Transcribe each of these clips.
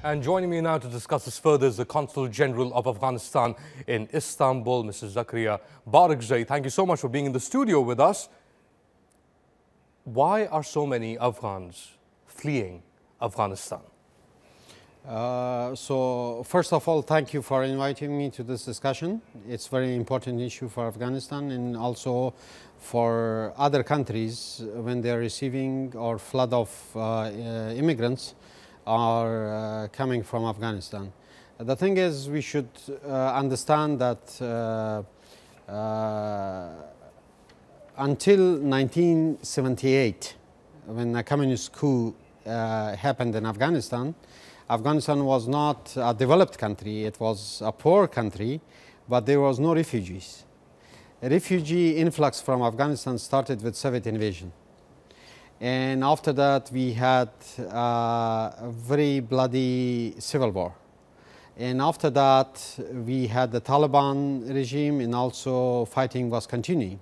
And joining me now to discuss this further is the Consul General of Afghanistan in Istanbul, Mr.Zekria Barakzai. Thank you so much for being in the studio with us. Why are so many Afghans fleeing Afghanistan? So first of all, thank you for inviting me to this discussion. It's a very important issue for Afghanistan and also for other countries when they're receiving or flood of immigrants are coming from Afghanistan. The thing is, we should understand that until 1978, when a communist coup happened in Afghanistan, Afghanistan was not a developed country, it was a poor country, but there was no refugees. A refugee influx from Afghanistan started with Soviet invasion. And after that, we had a very bloody civil war. And after that, we had the Taliban regime, and also fighting was continuing.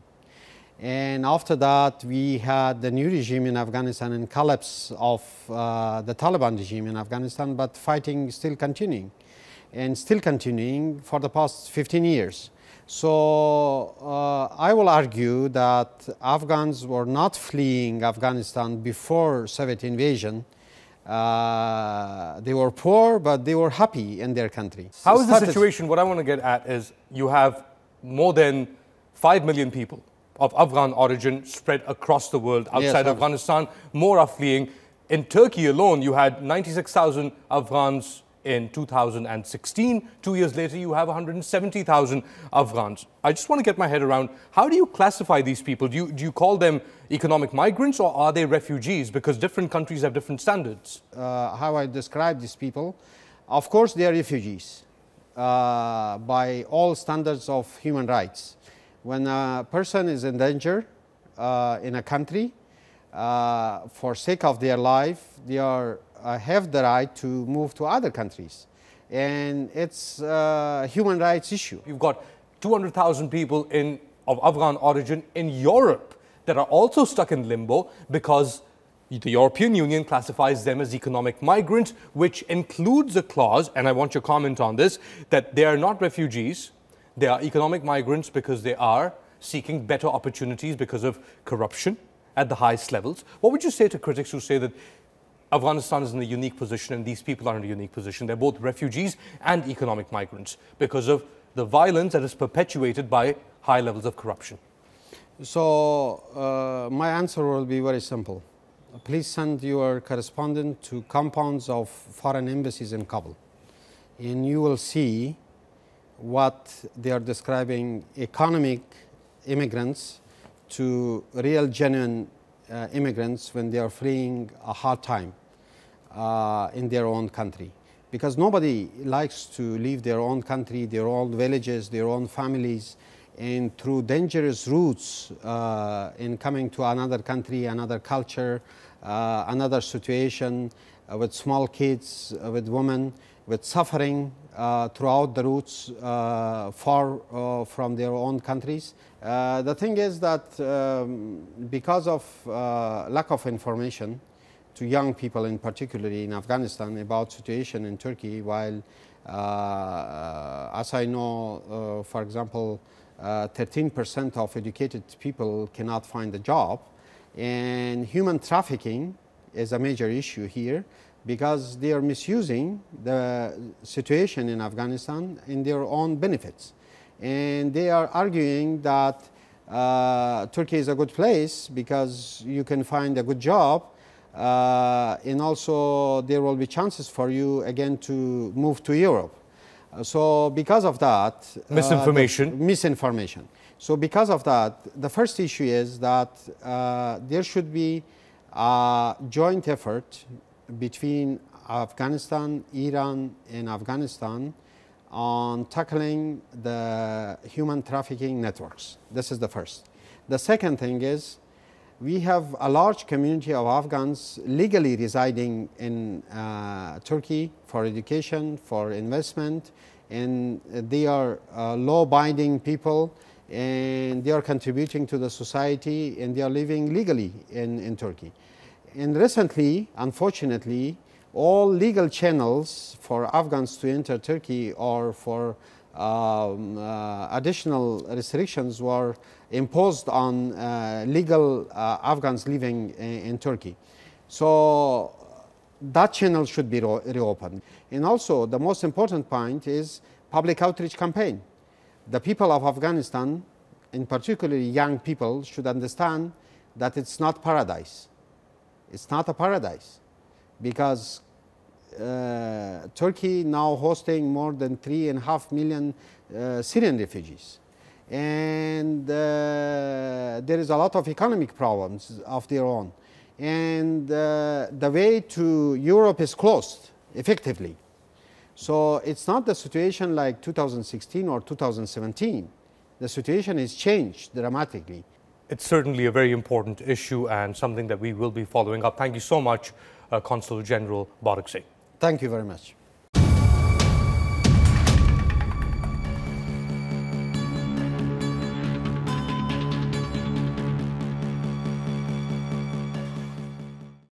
And after that, we had the new regime in Afghanistan and collapse of the Taliban regime in Afghanistan, but fighting still continuing, and still continuing for the past 15 years. So I will argue that Afghans were not fleeing Afghanistan before Soviet invasion. They were poor, but they were happy in their country. How is the situation? What I want to get at is you have more than 5 million people of Afghan origin spread across the world outside Afghanistan. More are fleeing. In Turkey alone, you had 96,000 Afghans in 2016. 2 years later, you have 170,000 Afghans. I just want to get my head around, how do you classify these people? Do you call them economic migrants, or are they refugees? Because different countries have different standards. How I describe these people, of course they are refugees by all standards of human rights. When a person is in danger in a country, for sake of their life, they are have the right to move to other countries, and it's a human rights issue. You've got 200,000 people of Afghan origin in Europe that are also stuck in limbo because the European Union classifies them as economic migrants, which includes a clause, and I want your comment on this, that they are not refugees, they are economic migrants because they are seeking better opportunities because of corruption at the highest levels. What would you say to critics who say that Afghanistan is in a unique position and these people are in a unique position? They're both refugees and economic migrants because of the violence that is perpetuated by high levels of corruption. So my answer will be very simple. Please send your correspondent to compounds of foreign embassies in Kabul, and you will see what they are describing economic immigrants to real genuine immigrants when they are fleeing a hard time in their own country, because nobody likes to leave their own country, their own villages, their own families, and through dangerous routes in coming to another country, another culture, another situation, with small kids, with women, with suffering throughout the routes far from their own countries. The thing is that because of lack of information to young people, in particularly in Afghanistan, about situation in Turkey, while as I know, for example, 13% of educated people cannot find a job, and human trafficking is a major issue here, because they are misusing the situation in Afghanistan in their own benefits. And they are arguing that Turkey is a good place because you can find a good job, and also there will be chances for you again to move to Europe. So because of that... Misinformation. So because of that, the first issue is that there should be a joint effort between Afghanistan, Iran, and Afghanistan on tackling the human trafficking networks. This is the first. The second thing is, we have a large community of Afghans legally residing in Turkey for education, for investment, and they are law-abiding people, and they are contributing to the society, and they are living legally in Turkey. And recently, unfortunately, all legal channels for Afghans to enter Turkey or for additional restrictions were imposed on legal Afghans living in Turkey. So that channel should be reopened. And also the most important point is public outreach campaign. The people of Afghanistan, in particular young people, should understand that it's not paradise. It's not a paradise, because Turkey now hosting more than 3.5 million Syrian refugees. And there is a lot of economic problems of their own. And the way to Europe is closed, effectively. So it's not the situation like 2016 or 2017. The situation has changed dramatically. It's certainly a very important issue and something that we will be following up. Thank you so much, Consul General Barakzai. Thank you very much.